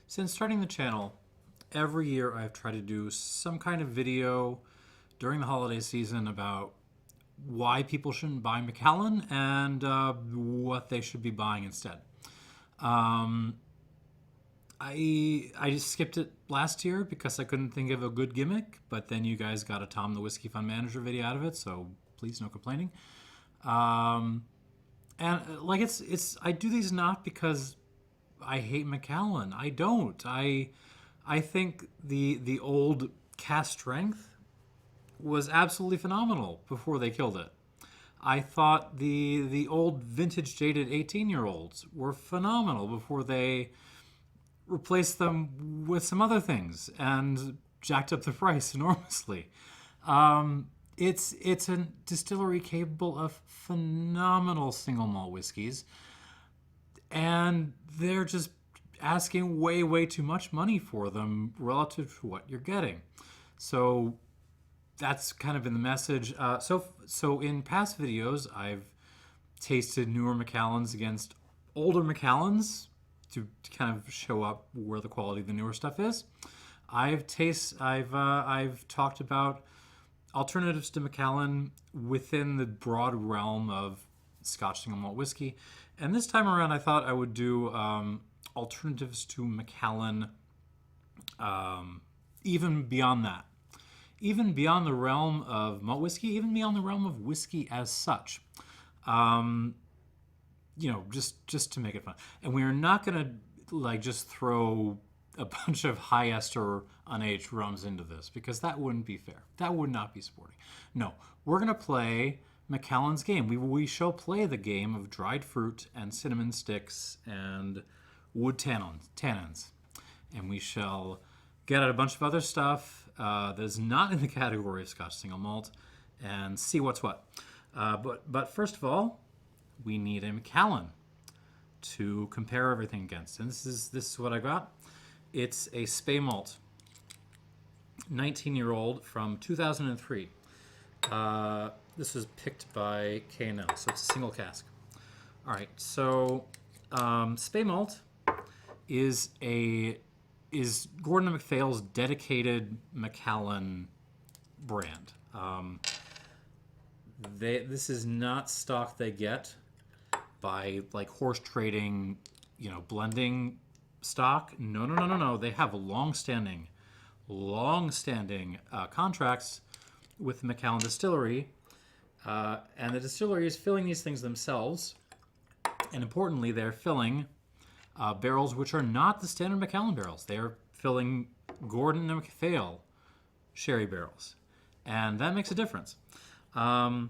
Since starting the channel, every year I've tried to do some kind of video during the holiday season about why people shouldn't buy Macallan and what they should be buying instead. I just skipped it last year because I couldn't think of a good gimmick, but then you guys got a Tom the Whiskey Fund Manager video out of it, so please no complaining. And like it's I do these not because I hate Macallan. I don't. I think the old cask strength was absolutely phenomenal before they killed it. I thought the old vintage jaded 18-year-olds were phenomenal before they replaced them with some other things and jacked up the price enormously. It's a distillery capable of phenomenal single malt whiskeys, and they're just asking way too much money for them relative to what you're getting. So that's kind of been the message. So in past videos, I've tasted newer Macallans against older Macallans to kind of show up where the quality of the newer stuff is. I've talked about alternatives to Macallan within the broad realm of Scotch single malt whiskey, and this time around I thought I would do alternatives to Macallan, even beyond that, even beyond the realm of malt whiskey, even beyond the realm of whiskey as such. Just to make it fun. And we are not going to just throw a bunch of high ester unaged rums into this, because that wouldn't be fair. That would not be sporting. No, we're going to play Macallan's game. We shall play the game of dried fruit and cinnamon sticks and wood tannins. And we shall get at a bunch of other stuff that is not in the category of Scotch single malt and see what's what. But first of all, we need a Macallan to compare everything against. And this is what I got. It's a Speymalt 19-year-old from 2003. This was picked by K&L, so it's a single cask. All right, so Speymalt is Gordon Macphail's dedicated Macallan brand. This is not stock they get by like horse trading, blending stock. No. They have long-standing contracts with the Macallan distillery, and the distillery is filling these things themselves. And importantly, they're filling barrels which are not the standard Macallan barrels. They are filling Gordon Macphail sherry barrels, and that makes a difference. Now,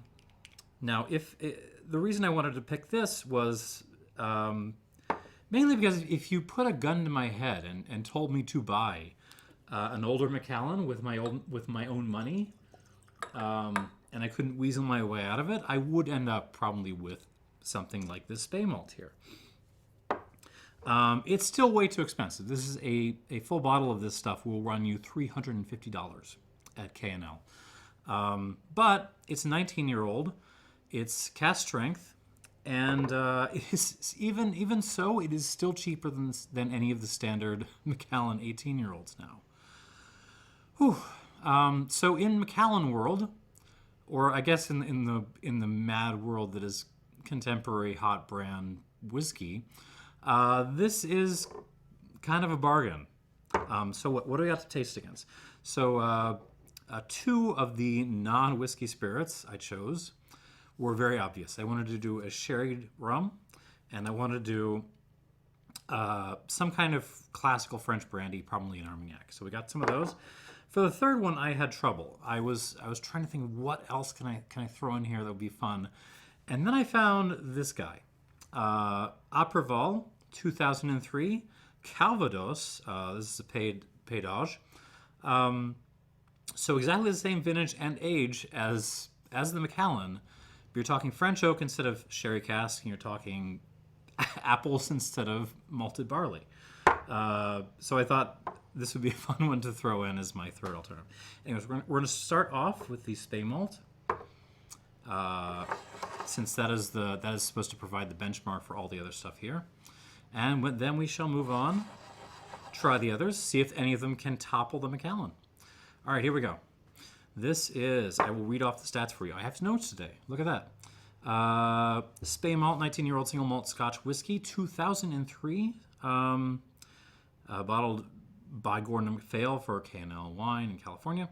the reason I wanted to pick this was mainly because if you put a gun to my head and told me to buy an older Macallan with my own money, and I couldn't weasel my way out of it, I would end up probably with something like this Speymalt here. It's still way too expensive. This is a full bottle of this stuff will run you $350 at K&L. But it's a 19-year-old. It's cask strength, and it is, even so, it is still cheaper than any of the standard Macallan 18-year-olds now. Whew. So in Macallan world, or I guess in the mad world that is contemporary hot brand whiskey, this is kind of a bargain. So what do we got to taste against? So two of the non-whiskey spirits I chose were very obvious. I wanted to do a sherried rum, and I wanted to do some kind of classical French brandy, probably an Armagnac. So we got some of those. For the third one, I had trouble. I was trying to think, what else can I throw in here that would be fun? And then I found this guy, Apreval 2003 Calvados. This is a paid age. So exactly the same vintage and age as the Macallan. You're talking French oak instead of sherry cask, and you're talking apples instead of malted barley. So I thought this would be a fun one to throw in as my third alternative. Anyways, we're going to start off with the Speymalt, since that is supposed to provide the benchmark for all the other stuff here, and then we shall move on try the others, see if any of them can topple the Macallan. All right, here we go. This is, I will read off the stats for you. I have notes today. Look at that. Speymalt 19-year-old single malt Scotch whiskey, 2003. Bottled by Gordon Macphail for K&L Wine in California.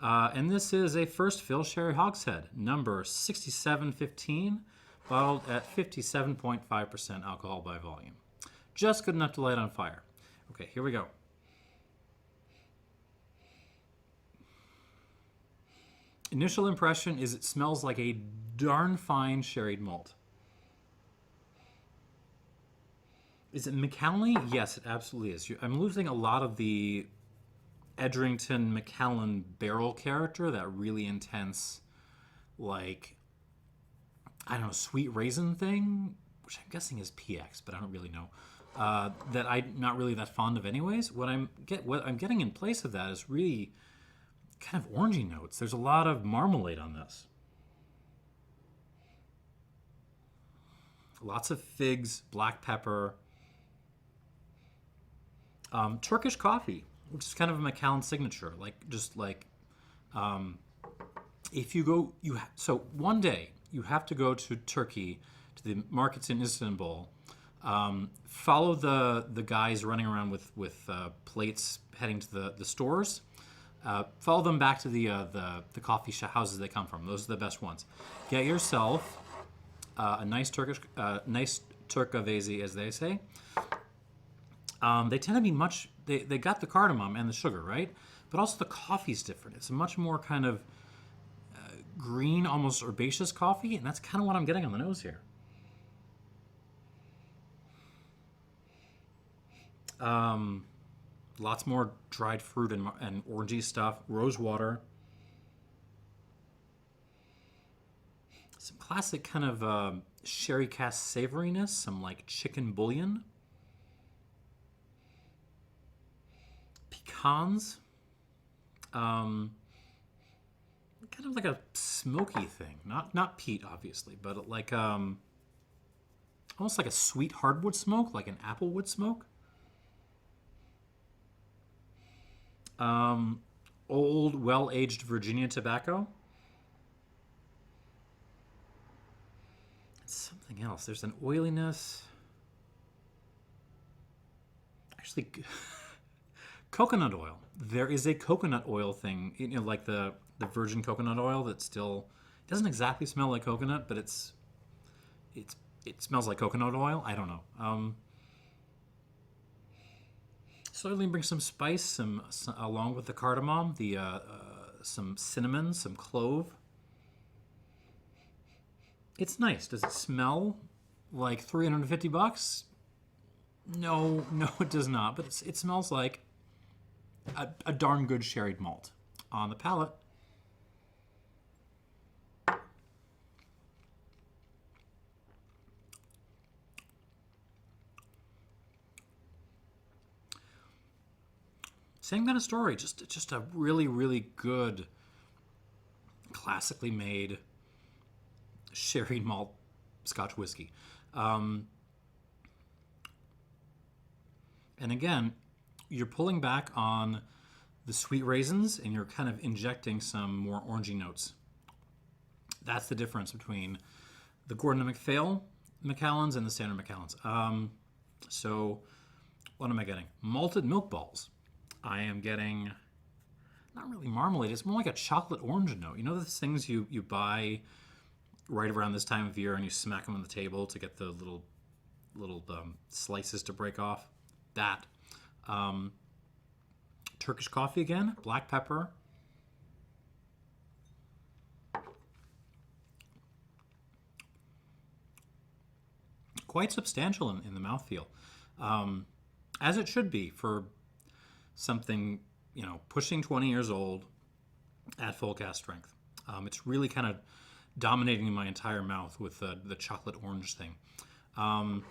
And this is a first fill sherry hogshead, number 6715, bottled at 57.5% alcohol by volume. Just good enough to light on fire. Okay, here we go. Initial impression is it smells like a darn fine sherried malt. Is it Macallan? Yes, it absolutely is. I'm losing a lot of the Edrington Macallan barrel character, that really intense, like, I don't know, sweet raisin thing, which I'm guessing is PX, but I don't really know. That I'm not really that fond of anyways. What I'm getting in place of that is really kind of orangey notes. There's a lot of marmalade on this. Lots of figs, black pepper, Turkish coffee, which is kind of a Macallan signature. If you go, so one day you have to go to Turkey, to the markets in Istanbul. Follow the guys running around with plates heading to the stores. Follow them back to the coffee houses they come from. Those are the best ones. Get yourself a nice Turkavezi, as they say. They tend to be much. They got the cardamom and the sugar, right? But also the coffee's different. It's a much more kind of green, almost herbaceous coffee, and that's kind of what I'm getting on the nose here. Lots more dried fruit and orangey stuff. Rose water. Some classic kind of sherry cask savoriness. Some like chicken bouillon. Pecans. Kind of like a smoky thing. Not peat, obviously, but like almost like a sweet hardwood smoke, like an applewood smoke. Old, well-aged Virginia tobacco. It's something else. There's an oiliness. Actually, coconut oil. There is a coconut oil thing, like the virgin coconut oil that still doesn't exactly smell like coconut, but it smells like coconut oil. I don't know. Slowly bring some spice, some along with the cardamom, some cinnamon, some clove. It's nice. Does it smell like $350? No, it does not. But it smells like a darn good sherried malt on the palate. Same kind of story, just a really, really good, classically made sherried malt Scotch whiskey. And again, you're pulling back on the sweet raisins and you're kind of injecting some more orangey notes. That's the difference between the Gordon Macphail Macallans and the standard Macallans. So what am I getting? Malted milk balls. I am getting, not really marmalade, it's more like a chocolate orange note. You know those things you buy right around this time of year and you smack them on the table to get the little slices to break off? That. Turkish coffee again, black pepper. Quite substantial in the mouthfeel. As it should be for something, pushing 20 years old at full cask strength. It's really kind of dominating my entire mouth with the chocolate orange thing. And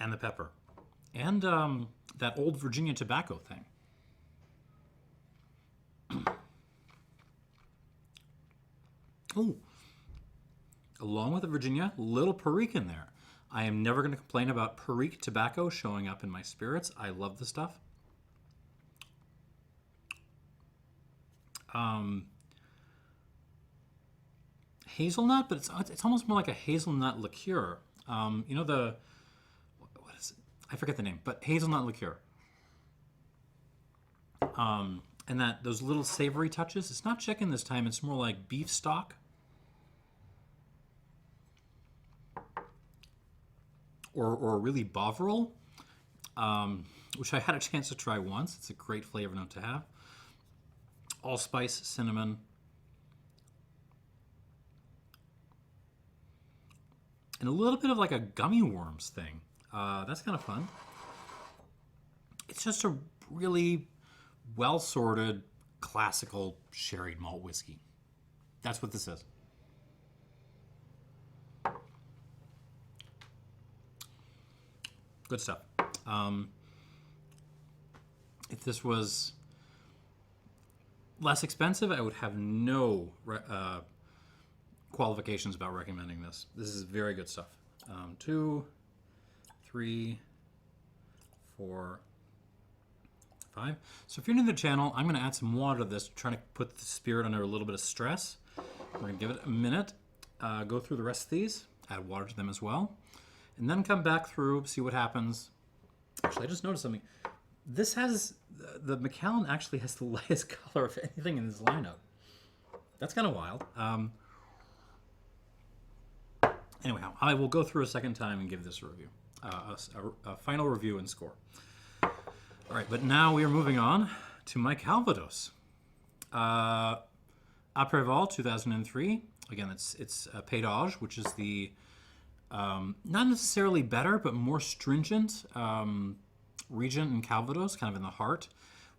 the pepper. And that old Virginia tobacco thing. Oh, along with the Virginia, little Perique in there. I am never going to complain about Perique tobacco showing up in my spirits. I love the stuff. Hazelnut, but it's almost more like a hazelnut liqueur. You know what is it? I forget the name, but hazelnut liqueur. And those little savory touches. It's not chicken this time. It's more like beef stock. Or really Bovril, which I had a chance to try once. It's a great flavor note to have. Allspice, cinnamon. And a little bit of like a gummy worms thing. That's kind of fun. It's just a really well-sorted, classical sherried malt whiskey. That's what this is. Good stuff. If this was less expensive, I would have no qualifications about recommending this. This is very good stuff. 2, 3, 4, 5. So if you're new to the channel, I'm going to add some water to this, trying to put the spirit under a little bit of stress. We're going to give it a minute, go through the rest of these, add water to them as well, and then come back through, see what happens. Actually, I just noticed something. This has, the Macallan actually has the lightest color of anything in this lineup. That's kind of wild. Anyhow, I will go through a second time and give this a review, a final review and score. All right, but now we are moving on to my Calvados. Apreval 2003. Again, it's Pays d'Auge, which is the not necessarily better, but more stringent region in Calvados, kind of in the heart,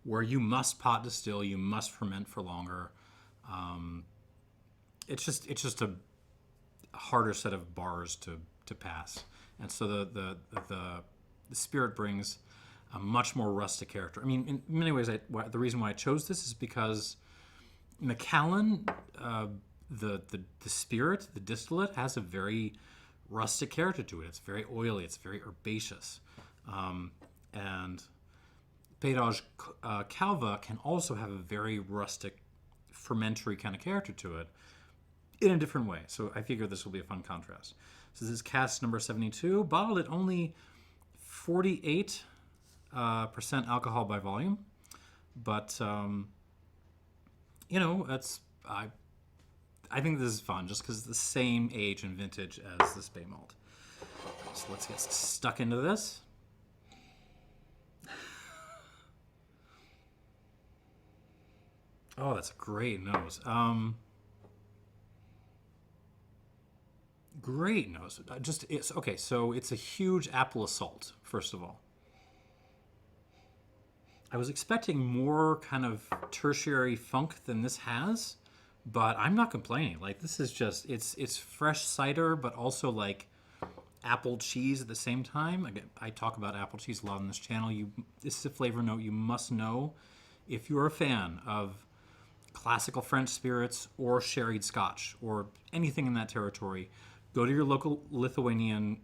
where you must pot distill, you must ferment for longer. It's just a harder set of bars to pass, and so the spirit brings a much more rustic character. I mean, in many ways, the reason why I chose this is because Macallan, the spirit, the distillate, has a very rustic character to it. It's very oily. It's very herbaceous. And Pays d'Auge Calva can also have a very rustic, fermentary kind of character to it in a different way. So I figure this will be a fun contrast. So this is cask number 72, bottled at only 48% alcohol by volume. But, you know, I think this is fun just because it's the same age and vintage as the Speymalt. So let's get stuck into this. Oh, that's a great nose. Great nose. It's okay. So it's a huge apple assault. First of all, I was expecting more kind of tertiary funk than this has, but I'm not complaining. Like, this is just it's fresh cider, but also like apple cheese at the same time. Again, I talk about apple cheese a lot on this channel. This is a flavor note you must know if you're a fan of classical French spirits or sherried Scotch or anything in that territory. Go to your local Lithuanian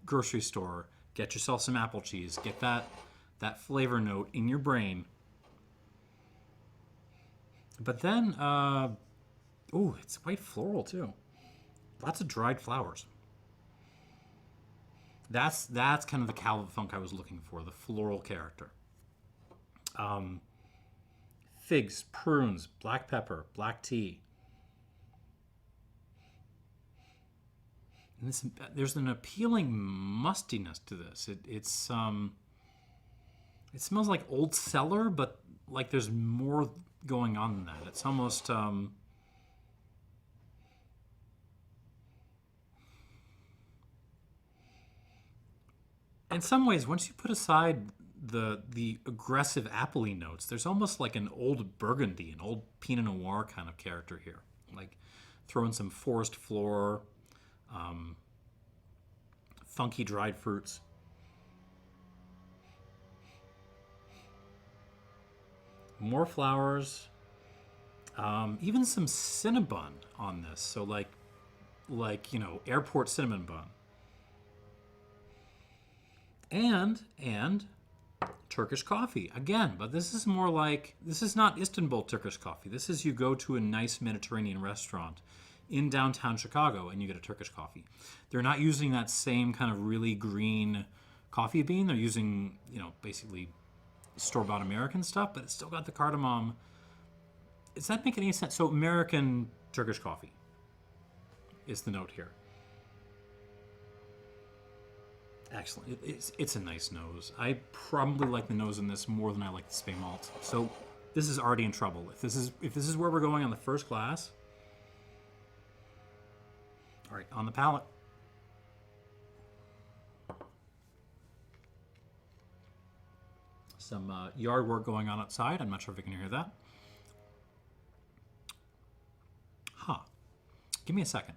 grocery store, get yourself some apple cheese, get that flavor note in your brain. But then, it's quite floral too. Lots of dried flowers. That's kind of the Calva funk I was looking for, the floral character. Figs, prunes, black pepper, black tea. And there's an appealing mustiness to this. It smells like old cellar, but like there's more going on than that. It's almost in some ways, once you put aside the aggressive appley notes, there's almost like an old Burgundy, an old Pinot Noir kind of character here. Like throw in some forest floor, funky dried fruits. More flowers, even some cinnamon on this. So like you know, airport cinnamon bun. And Turkish coffee again, but this is more like, this is not Istanbul Turkish coffee. This is, you go to a nice Mediterranean restaurant in downtown Chicago and you get a Turkish coffee. They're not using that same kind of really green coffee bean. They're using, basically store-bought American stuff, but it's still got the cardamom. Does that make any sense? So American Turkish coffee is the note here. Excellent. It's a nice nose. I probably like the nose in this more than I like the Speymalt. So this is already in trouble. If this is where we're going on the first glass. All right, on the palate. Some yard work going on outside. I'm not sure if you can hear that. Give me a second.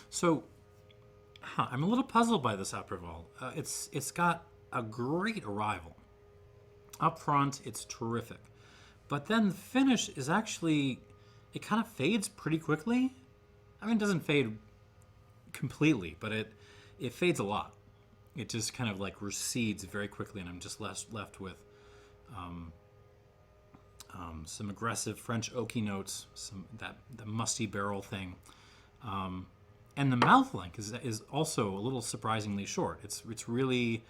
So, I'm a little puzzled by this Apreval. It's got a great arrival. Up front, it's terrific. But then the finish is actually, it kind of fades pretty quickly. I mean, it doesn't fade completely, but it fades a lot. It just kind of like recedes very quickly, and I'm just left with some aggressive French oaky notes, the musty barrel thing. And the mouth length is also a little surprisingly short. It's really,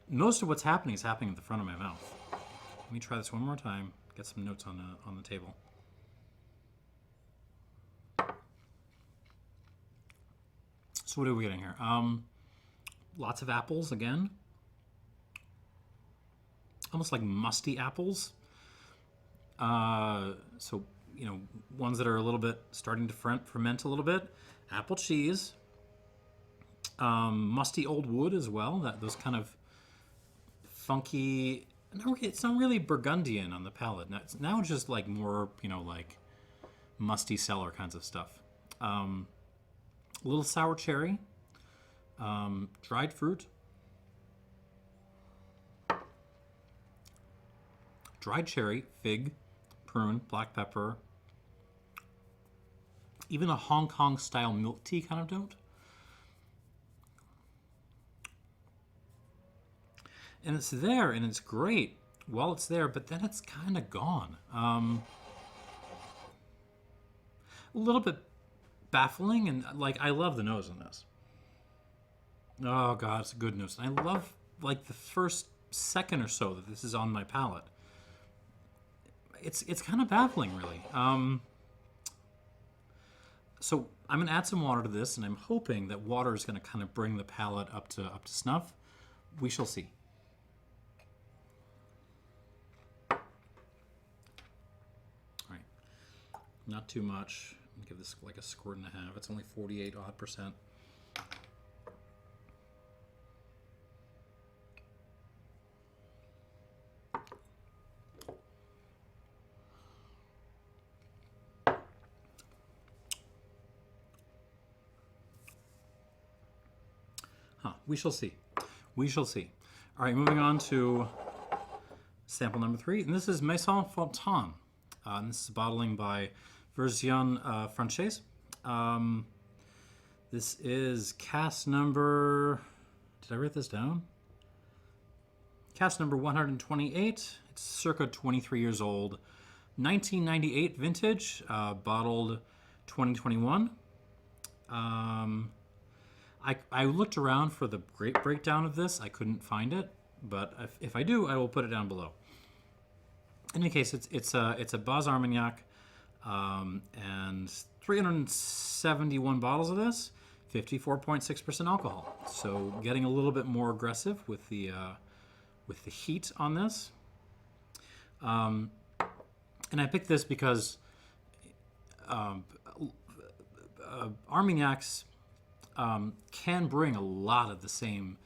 most of what's happening is happening at the front of my mouth. Let me try this one more time. Get some notes on the table. So what are we getting here? Lots of apples again. Almost like musty apples. So, ones that are a little bit starting to ferment a little bit. Apple cheese. Musty old wood as well. Those kind of funky. It's not really Burgundian on the palate. Now it's just like more, like musty cellar kinds of stuff. A little sour cherry. Dried fruit. Dried cherry, fig, prune, black pepper. Even a Hong Kong style milk tea kind of note. And it's there, and it's great while it's there, but then it's kind of gone. A little bit baffling, and like, I love the nose on this. Oh God, it's a good nose. And I love like the first second or so that this is on my palate. It's kind of baffling, really. So I'm gonna add some water to this, and I'm hoping that water is gonna kind of bring the palate up to snuff. We shall see. All right, not too much. I'll give this like a squirt and a half. It's only 48% odd. We shall see. We shall see. All right, moving on to sample number 3. And this is Maison Fontan. And this is bottling by Version Francaise. This is cask number... Did I write this down? Cask number 128. It's circa 23 years old. 1998 vintage. Bottled 2021. I looked around for the great breakdown of this. I couldn't find it, but if I do, I will put it down below. In any case, it's a Baz Armagnac, and 371 bottles of this, 54.6% alcohol. So getting a little bit more aggressive with the heat on this. And I picked this because Armagnacs can bring a lot of the same,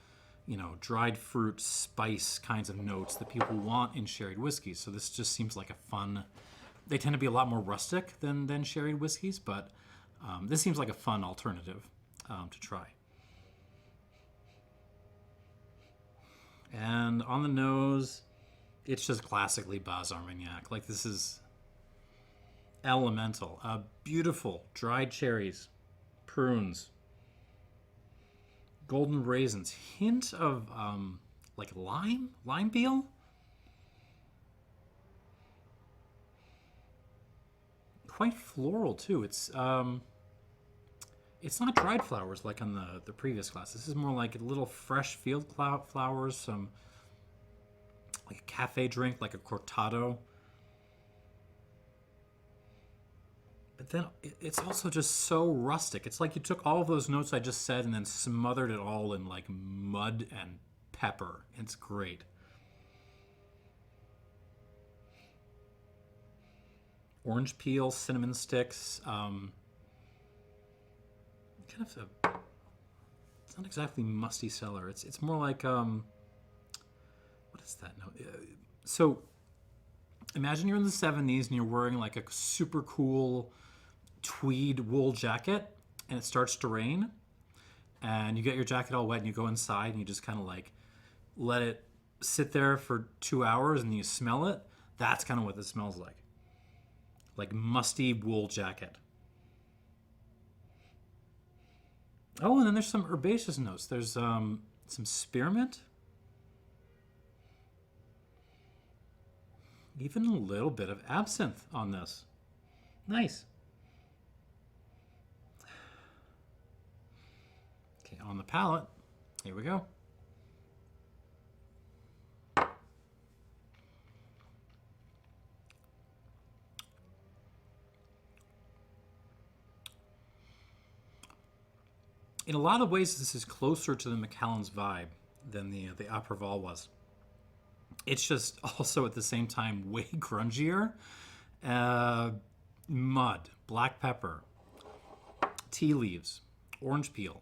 dried fruit, spice kinds of notes that people want in sherried whiskeys. So this just seems like a fun. They tend to be a lot more rustic than sherried whiskeys, but this seems like a fun alternative to try. And on the nose, it's just classically Baz Armagnac. Like, this is elemental. Beautiful dried cherries, prunes, golden raisins, hint of like lime peel. Quite floral too. It's not dried flowers like on the previous class. This is more like little fresh field flowers, some like a cafe drink, like a cortado. But then it's also just so rustic. It's like you took all of those notes I just said and then smothered it all in like mud and pepper. It's great. Orange peel, cinnamon sticks. It's not exactly musty cellar. It's more like what is that? No, so imagine you're in the 70s and you're wearing like a super cool tweed wool jacket, and it starts to rain, and you get your jacket all wet, and you go inside and you just kind of like let it sit there for 2 hours, and you smell it. That's kind of what this smells like musty wool jacket. Oh, and then there's some herbaceous notes. There's some spearmint. Even a little bit of absinthe on this. Nice. Okay, on the palate, here we go. In a lot of ways, this is closer to the Macallan's vibe than the Apreval was. It's just also at the same time way grungier. Mud, black pepper, tea leaves, orange peel,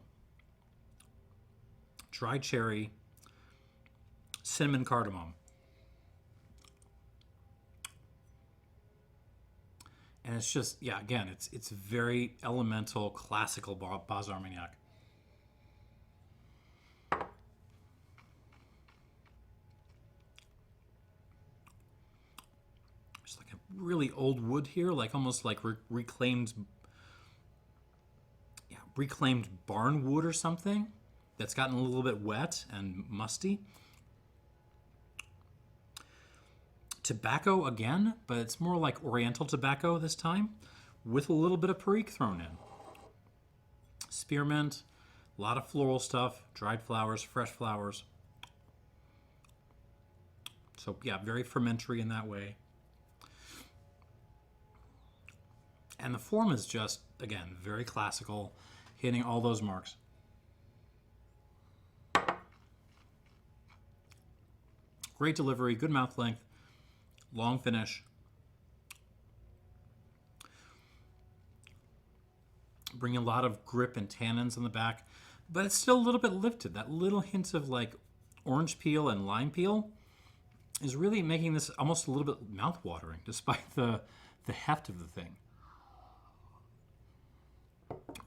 dried cherry, cinnamon, cardamom. And it's just, yeah, again, it's very elemental, classical Baz Armagnac. Just like a really old wood here, like almost like reclaimed barn wood or something that's gotten a little bit wet and musty. Tobacco again, but it's more like oriental tobacco this time, with a little bit of perique thrown in. Spearmint, a lot of floral stuff, dried flowers, fresh flowers. So yeah, very fermentary in that way. And the form is just, again, very classical, hitting all those marks. Great delivery, good mouth length, long finish. Bringing a lot of grip and tannins on the back, but it's still a little bit lifted. That little hint of like orange peel and lime peel is really making this almost a little bit mouth-watering, despite the heft of the thing.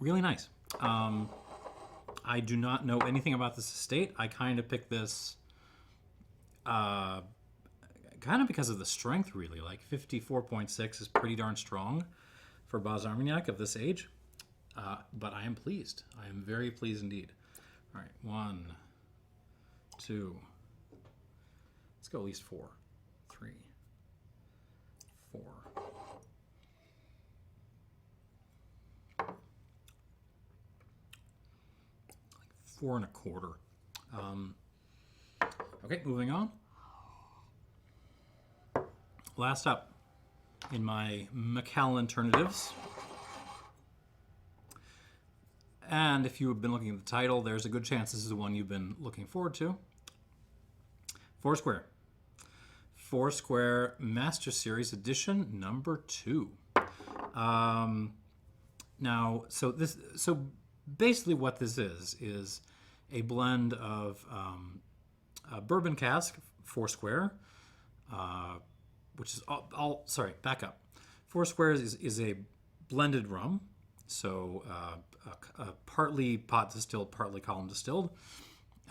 Really nice. I do not know anything about this estate. I kind of picked this kind of because of the strength, really. Like 54.6 is pretty darn strong for Baz Armagnac of this age. But I am pleased. I am very pleased indeed. All right, 1, 2. Let's go at least 4. 3, 4. Like 4 1/4. Okay, moving on. Last up in my Macallan alternatives. And if you have been looking at the title, there's a good chance this is the one you've been looking forward to. Foursquare. Foursquare Master Series Edition number 2. Now, so basically what this is a blend of a bourbon cask, Foursquare, which is sorry, back up. Foursquare is a blended rum, so partly pot distilled, partly column distilled,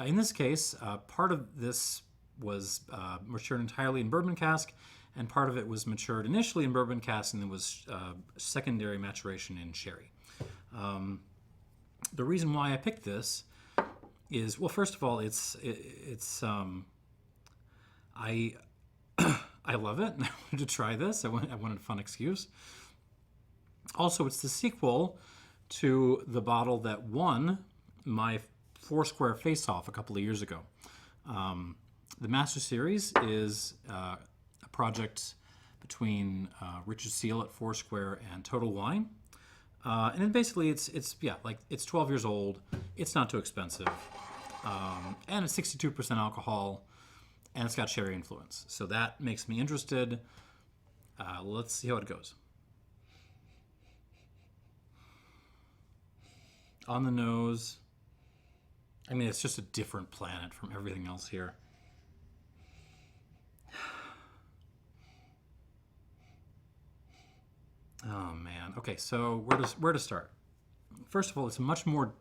In this case, part of this was matured entirely in bourbon cask, and part of it was matured initially in bourbon cask, and then was secondary maturation in sherry. The reason why I picked this is, well, first of all, I I love it, and I wanted to try this. I wanted a fun excuse. Also, it's the sequel to the bottle that won my Foursquare face-off a couple of years ago. The Master Series is a project between Richard Seal at Foursquare and Total Wine. And then basically it's 12 years old. It's not too expensive. And it's 62% alcohol, and it's got sherry influence. So that makes me interested. Let's see how it goes. On the nose, I mean, it's just a different planet from everything else here. Oh man. Okay, so where to start? First of all, it's a much more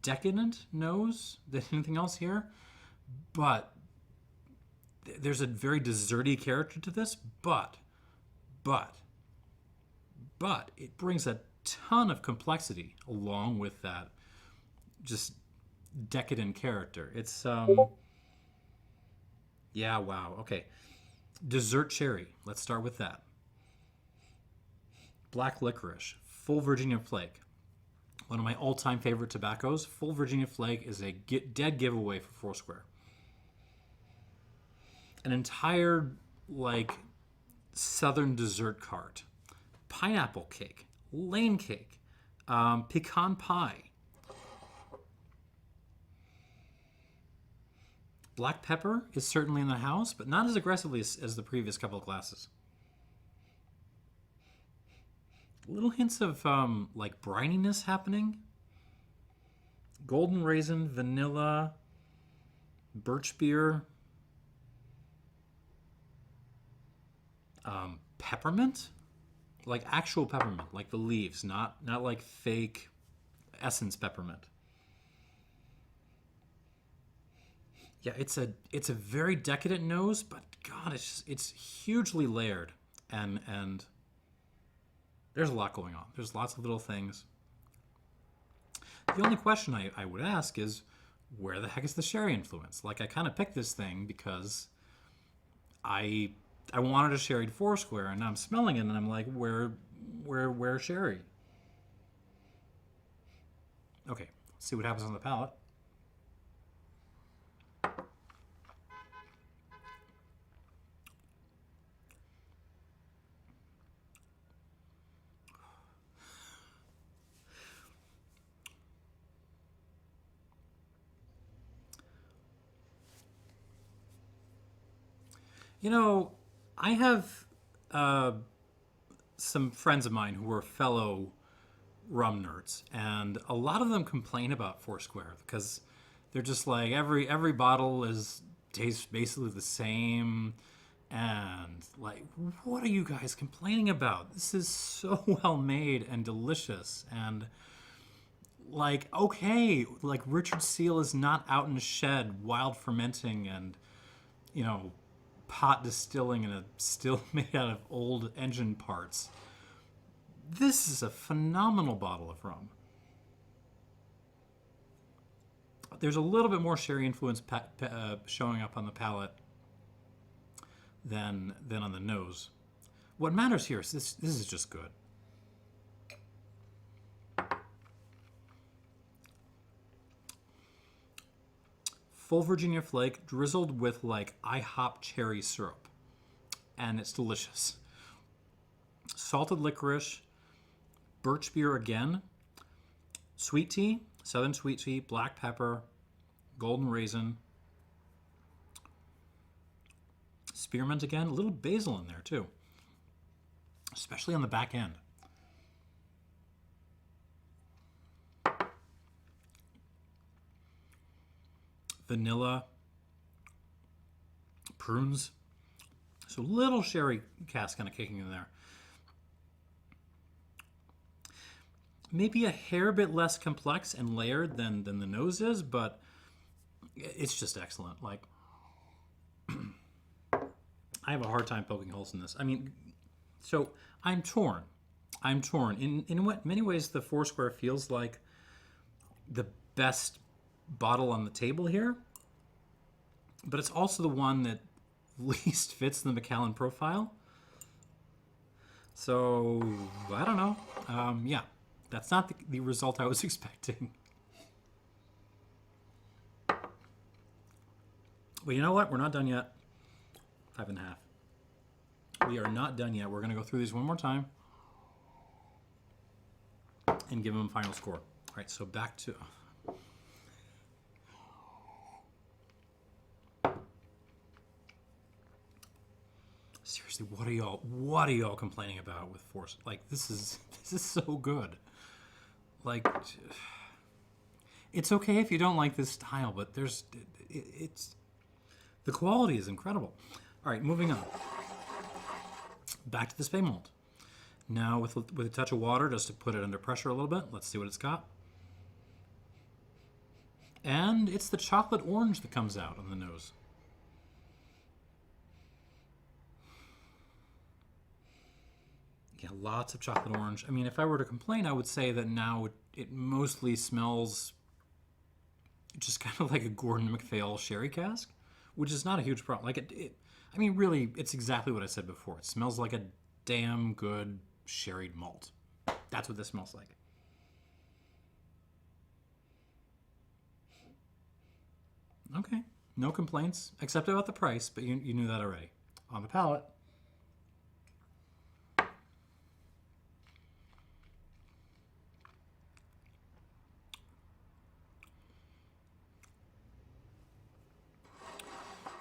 decadent nose than anything else here, but there's a very desserty character to this, but it brings a ton of complexity along with that just decadent character. It's yeah, wow. Okay. Dessert cherry. Let's start with that. Black licorice, full Virginia flake. One of my all-time favorite tobaccos. Full Virginia flake is a dead giveaway for Foursquare. An entire, like, southern dessert cart. Pineapple cake, lane cake, pecan pie. Black pepper is certainly in the house, but not as aggressively as the previous couple of glasses. Little hints of like brininess happening. Golden raisin, vanilla, birch beer, peppermint, like actual peppermint, like the leaves, not like fake essence peppermint. Yeah, it's a very decadent nose, but God, it's hugely layered, and there's a lot going on. There's lots of little things. The only question I would ask is, where the heck is the sherry influence? Like, I kind of picked this thing because I wanted a sherried Foursquare, and now I'm smelling it, and I'm like, where sherry? Okay, let's see what happens on the palate. You know, I have some friends of mine who are fellow rum nerds, and a lot of them complain about Foursquare because they're just like every bottle tastes basically the same, and like, what are you guys complaining about? This is so well made and delicious, and like, okay, like Richard Seal is not out in a shed wild fermenting and, you know, pot distilling in a still made out of old engine parts. This is a phenomenal bottle of rum. There's a little bit more sherry influence showing up on the palate than on the nose. What matters here is this is just good. Full Virginia flake drizzled with like IHOP cherry syrup, and it's delicious. Salted licorice, birch beer again, sweet tea, southern sweet tea, black pepper, golden raisin, spearmint again, a little basil in there too, especially on the back end. Vanilla, prunes, so little sherry cask kind of kicking in there. Maybe a hair bit less complex and layered than the nose is, but It's just excellent. Like, I have a hard time poking holes in this. I mean, so I'm torn. I'm torn. In what many ways the Foursquare feels like the best bottle on the table here, but it's also the one that least fits the Macallan profile. So I don't know. Yeah, that's not the result I was expecting. But you know what? We're not done yet. 5.5. We are not done yet. We're going to go through these one more time and give them a final score. All right, so back to... Seriously, what are y'all complaining about with Force? Like, this is so good. Like, it's okay if you don't like this style, but it's the quality is incredible. All right, moving on. Back to the Speymalt. Now with a touch of water just to put it under pressure a little bit. Let's see what it's got. And it's the chocolate orange that comes out on the nose. Yeah, lots of chocolate orange. I mean, if I were to complain, I would say that now it mostly smells just kind of like a Gordon Macphail sherry cask, which is not a huge problem. Like I mean, really, it's exactly what I said before. It smells like a damn good sherried malt. That's what this smells like. Okay, no complaints, except about the price, but you knew that already. On the palate.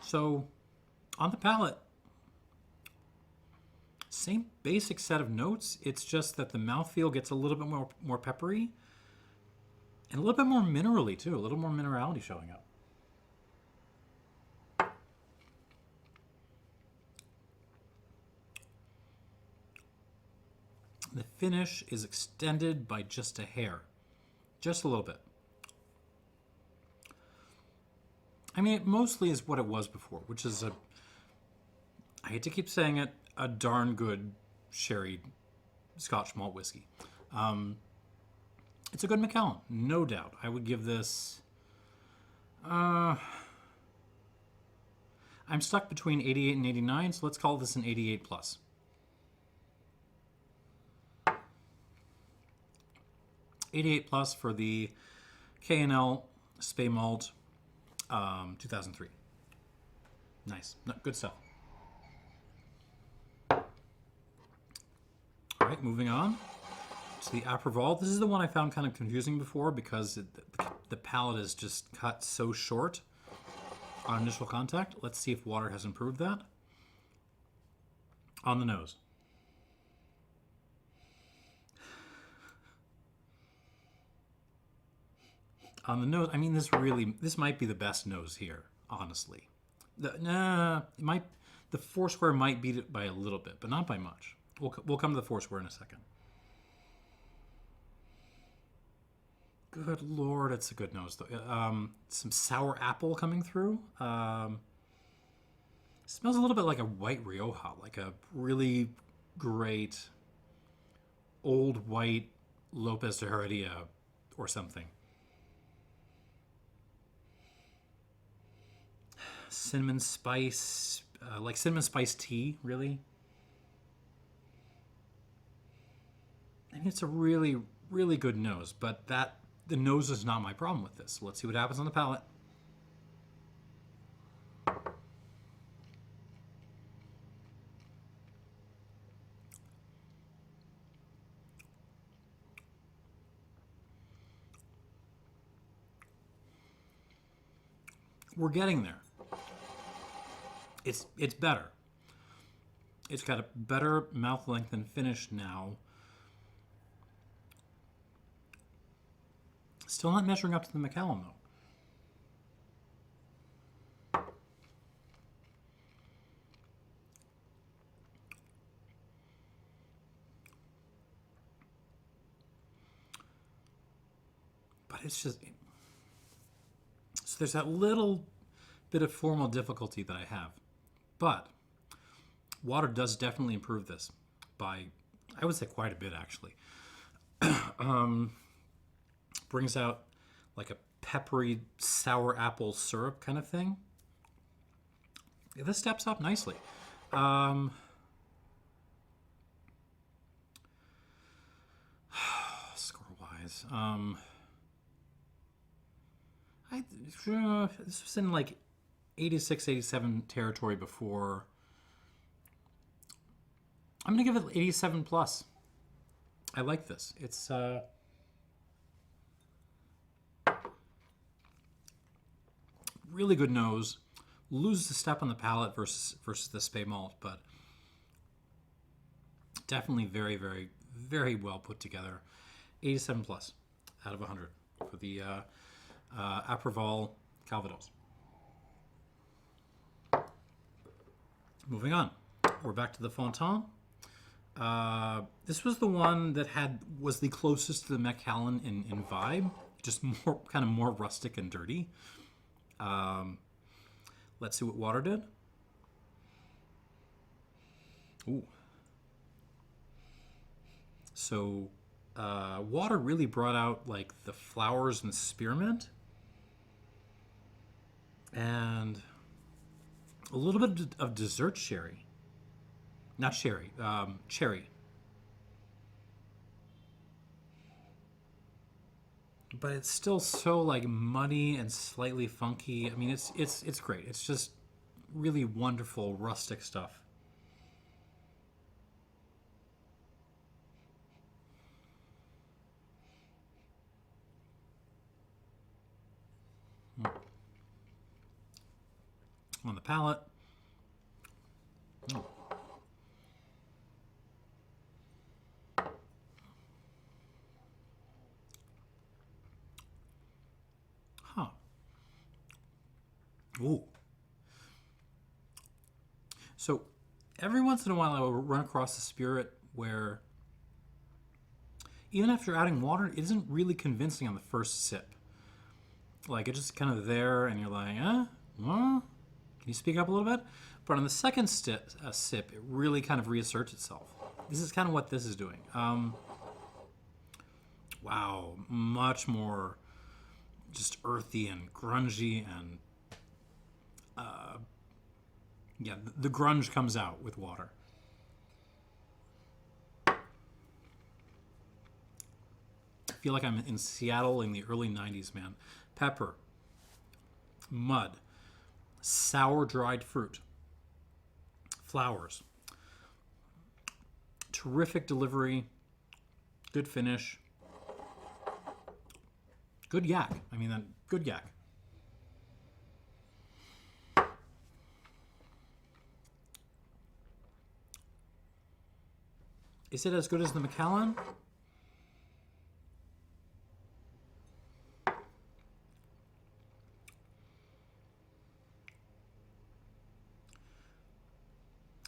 So, on the palate, same basic set of notes. It's just that the mouthfeel gets a little bit more peppery and a little bit more minerally too. A little more minerality showing up. The finish is extended by just a hair, just a little bit. I mean, it mostly is what it was before, which is I hate to keep saying it, a darn good sherry Scotch malt whiskey. It's a good Macallan, no doubt. I would give this... I'm stuck between 88 and 89, so let's call this an 88 plus. +88 plus for the K&L Speymalt 2003. Nice. No, good stuff. All right, moving on to the Apreval. This is the one I found kind of confusing before because the palate is just cut so short on initial contact. Let's see if water has improved that. On the nose. On the nose, I mean, this might be the best nose here, honestly. The Foursquare might beat it by a little bit, but not by much. We'll come to the Foursquare in a second. Good Lord, it's a good nose, though. Some sour apple coming through. Smells a little bit like a white Rioja, like a really great old white Lopez de Heredia or something. Cinnamon spice, like cinnamon spice tea, really. I mean, it's a really, really good nose, but the nose is not my problem with this. Let's see what happens on the palate. We're getting there. It's better. It's got a better mouth length and finish now. Still not measuring up to the Macallan, though. But it's just... So there's that little bit of formal difficulty that I have. But water does definitely improve this by, I would say, quite a bit, actually. Brings out like a peppery sour apple syrup kind of thing. Yeah, this steps up nicely. Score-wise, this was in like 86, 87 territory before. I'm gonna give it 87 plus. I like this. It's really good nose. Loses a step on the palate versus the Speymalt, but definitely very, very, very well put together. 87 plus out of 100 for the Apreval Calvados. Moving on, we're back to the Fontan. This was the one that was the closest to the Macallan in vibe, just more rustic and dirty. Let's see what water did. Ooh. So water really brought out like the flowers and spearmint, and a little bit of dessert sherry. Not sherry, cherry. But it's still so like muddy and slightly funky. I mean, it's great. It's just really wonderful rustic stuff. On the palate. Oh. Huh. Ooh. So every once in a while I will run across a spirit where even after adding water, it isn't really convincing on the first sip. Like, it's just kind of there, and you're like, can you speak up a little bit? But on the second sip, it really kind of reasserts itself. This is kind of what this is doing. Wow, much more just earthy and grungy, and yeah, the grunge comes out with water. I feel like I'm in Seattle in the early 90s, man. Pepper, mud, sour dried fruit, flowers, terrific delivery, good finish, good yak. I mean, good yak. Is it as good as the Macallan?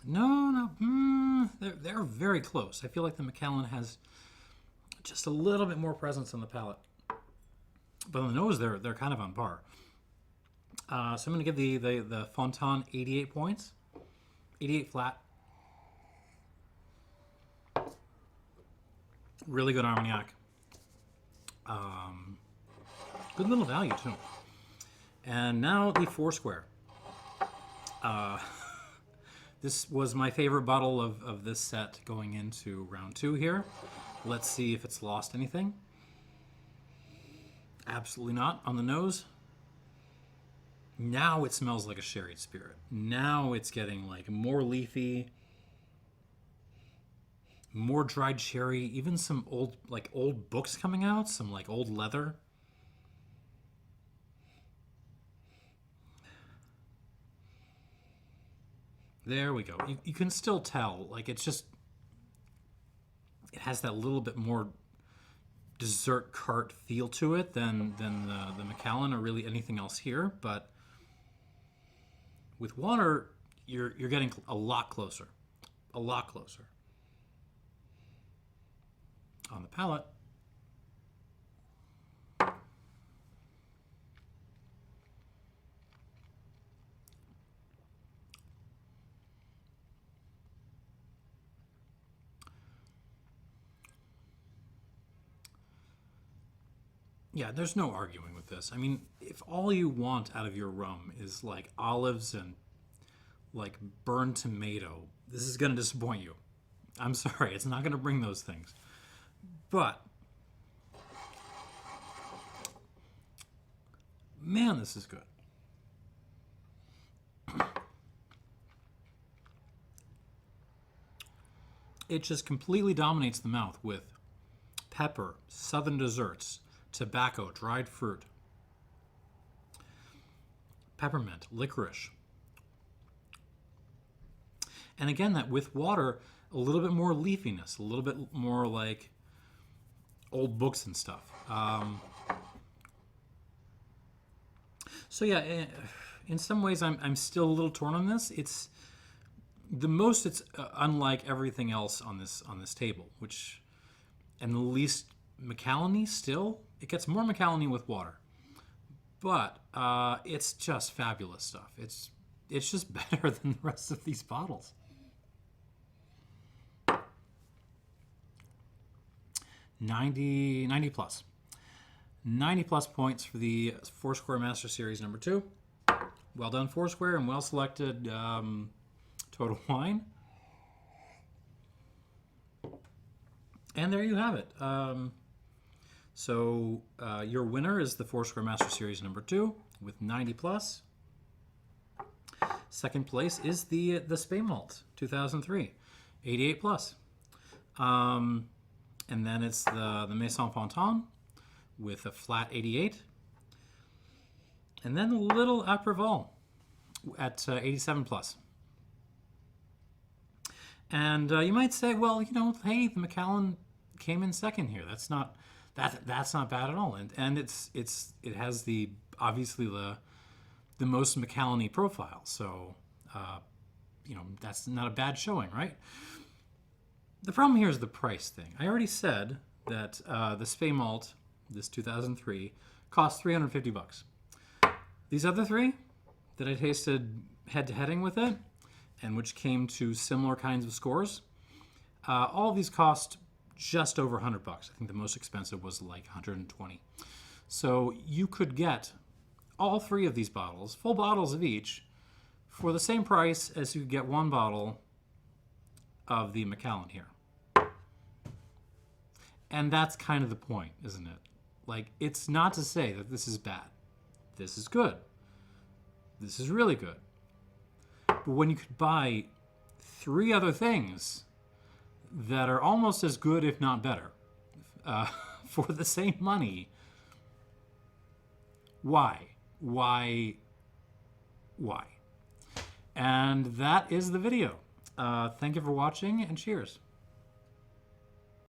No. They're very close. I feel like the Macallan has just a little bit more presence on the palate. But on the nose, they're kind of on par. So I'm going to give the Fontan 88 points. 88 flat. Really good Armagnac. Good little value, too. And now the Foursquare. This was my favorite bottle of this set going into round 2 here. Let's see if it's lost anything. Absolutely not. On the nose, now it smells like a sherried spirit. Now it's getting like more leafy, more dried cherry, even some old books coming out, some like old leather. There we go. You can still tell, like, it's just, it has that little bit more dessert cart feel to it than the Macallan or really anything else here. But with water, you're getting a lot closer. A lot closer. On the palate. Yeah, there's no arguing with this. I mean, if all you want out of your rum is like olives and like burned tomato, this is going to disappoint you. I'm sorry, it's not going to bring those things. But man, this is good. It just completely dominates the mouth with pepper, southern desserts, tobacco, dried fruit, peppermint, licorice. And again, that with water, a little bit more leafiness, a little bit more like old books and stuff. So yeah, in some ways, I'm still a little torn on this. It's unlike everything else on this table, which, and the least Macallan-y still. It gets more Macallan-y with water, but it's just fabulous stuff. It's just better than the rest of these bottles. 90 plus. 90 plus points for the Foursquare Master Series number 2. Well done, Foursquare, and well selected Total Wine. And there you have it. So your winner is the Foursquare Master Series number 2 with 90 plus. Second place is the Speymalt 2003, 88 plus. And then it's the Maison Fontan with a flat 88. And then the little Apreval at 87 plus. And you might say, well, you know, hey, the Macallan came in second here. That's not bad at all. And it has obviously the most Macallan-y profile. So you know, that's not a bad showing, right? The problem here is the price thing. I already said that the Speymalt, this 2003, cost $350. These other three that I tasted head-to-heading with it, and which came to similar kinds of scores, all of these cost just over $100. I think the most expensive was like 120. So you could get all three of these bottles, full bottles of each, for the same price as you could get one bottle of the Macallan here. And that's kind of the point, isn't it? Like, it's not to say that this is bad. This is good. This is really good. But when you could buy three other things that are almost as good, if not better, for the same money, why? And that is the video. Thank you for watching, and cheers.